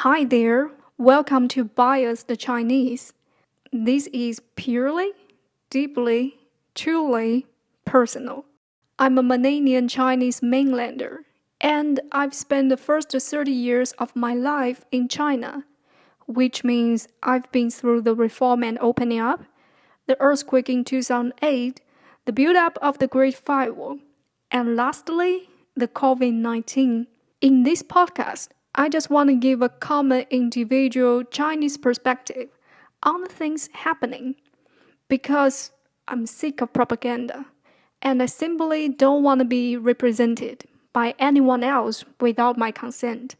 Hi there, welcome to Bias the Chinese. This is purely, deeply, truly personal. I'm a Mananian Chinese mainlander, and I've spent the first 30 years of my life in China, which means I've been through the reform and opening up, the earthquake in 2008, the build-up of the Great Firewall, and lastly, the COVID-19. In this podcast, I just want to give a common individual Chinese perspective on the things happening because I'm sick of propaganda and I simply don't want to be represented by anyone else without my consent.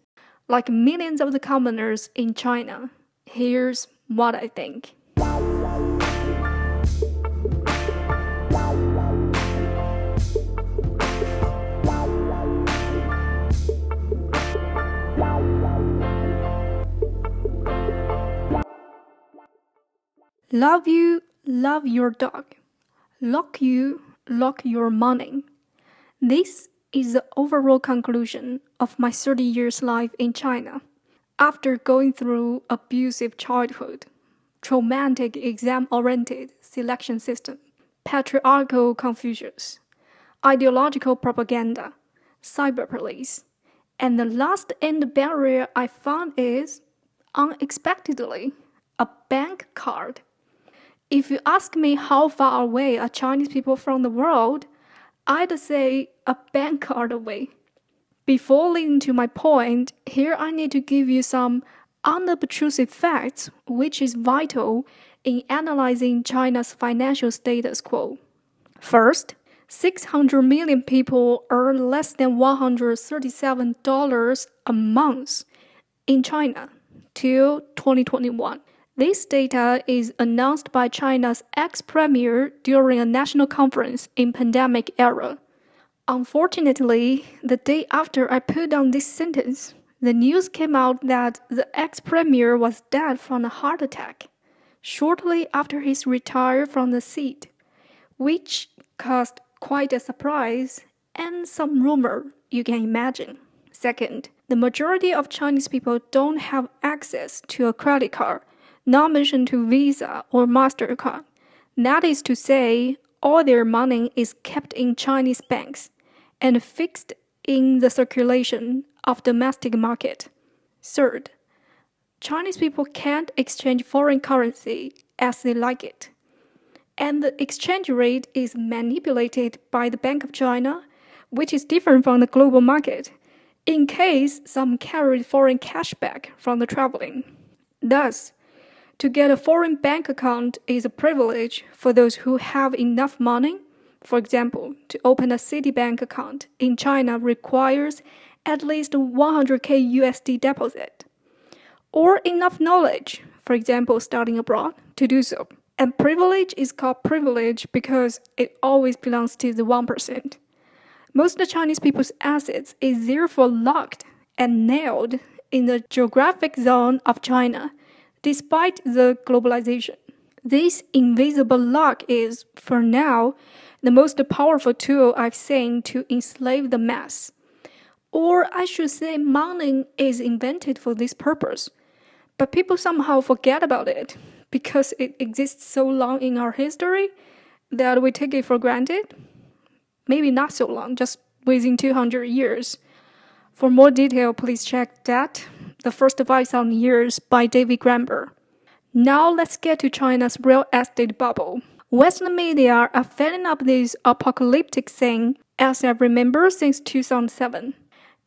Like millions of the commoners in China, here's what I think. Love you, love your dog. Lock you, lock your money. This is the overall conclusion of my 30 years life in China. After going through abusive childhood, traumatic exam-oriented selection system, patriarchal Confucius, ideological propaganda, cyber police, and the last end barrier I found is, unexpectedly, a bank card. If you ask me how far away are Chinese people from the world, I'd say a bank card away. Before leading to my point, here I need to give you some unobtrusive facts, which is vital in analyzing China's financial status quo. First, 600 million people earn less than $137 a month in China till 2021. This data is announced by China's ex-premier during a national conference in pandemic era. Unfortunately, the day after I put down this sentence, the news came out that the ex-premier was dead from a heart attack shortly after he retired from the seat, which caused quite a surprise and some rumor you can imagine. Second, the majority of Chinese people don't have access to a credit card, not mentioned to Visa or MasterCard. That is to say, all their money is kept in Chinese banks and fixed in the circulation of domestic market. Third, Chinese people can't exchange foreign currency as they like it. And the exchange rate is manipulated by the Bank of China, which is different from the global market, in case some carried foreign cash back from the traveling. Thus, to get a foreign bank account is a privilege for those who have enough money. For example, to open a Citibank account in China requires at least 100k USD deposit, or enough knowledge, for example, studying abroad, to do so. And privilege is called privilege because it always belongs to the 1%. Most of Chinese people's assets is therefore locked and nailed in the geographic zone of China, despite the globalization. This invisible lock is, for now, the most powerful tool I've seen to enslave the mass. Or I should say money is invented for this purpose, but people somehow forget about it because it exists so long in our history that we take it for granted. Maybe not so long, just within 200 years. For more detail, please check that, The First 5,000 Years by David Gramber. Now let's get to China's real estate bubble. Western media are filling up this apocalyptic thing, as I remember, since 2007.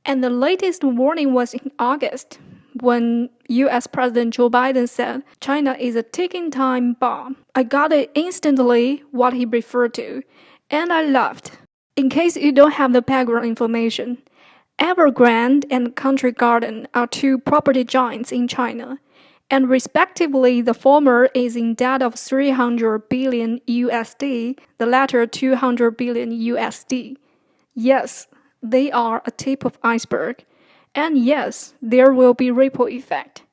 And the latest warning was in August, when US President Joe Biden said China is a ticking time bomb. I got it instantly what he referred to, and I laughed. In case you don't have the background information, Evergrande and Country Garden are two property giants in China, and respectively the former is in debt of 300 billion USD, the latter 200 billion USD. Yes, they are a tip of iceberg. And yes, there will be ripple effect.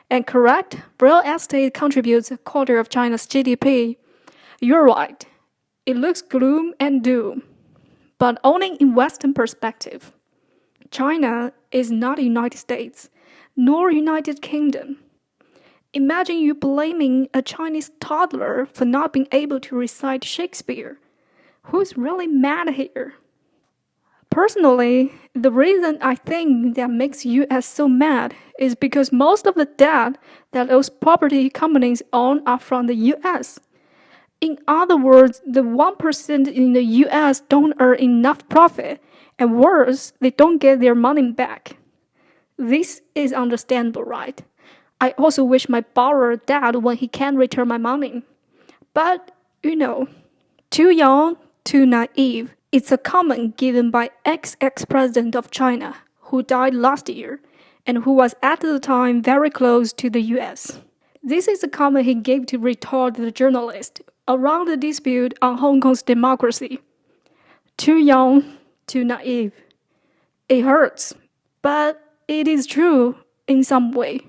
And correct, real estate contributes a quarter of China's GDP. You're right. It looks gloom and doom, but only in Western perspective. China is not the United States. nor United Kingdom. Imagine you blaming a Chinese toddler for not being able to recite Shakespeare. Who's really mad here? Personally, the reason I think that makes US so mad is because most of the debt that those property companies own are from the US. In other words, the 1% in the US don't earn enough profit, and worse, they don't get their money back. This is understandable, right? I also wish my borrower dead when he can't return my money. But, too young, too naive. It's a comment given by ex-president of China, who died last year, and who was at the time very close to the US. This is a comment he gave to retort the journalist around the dispute on Hong Kong's democracy. Too young, too naive. It hurts, but it is true in some way.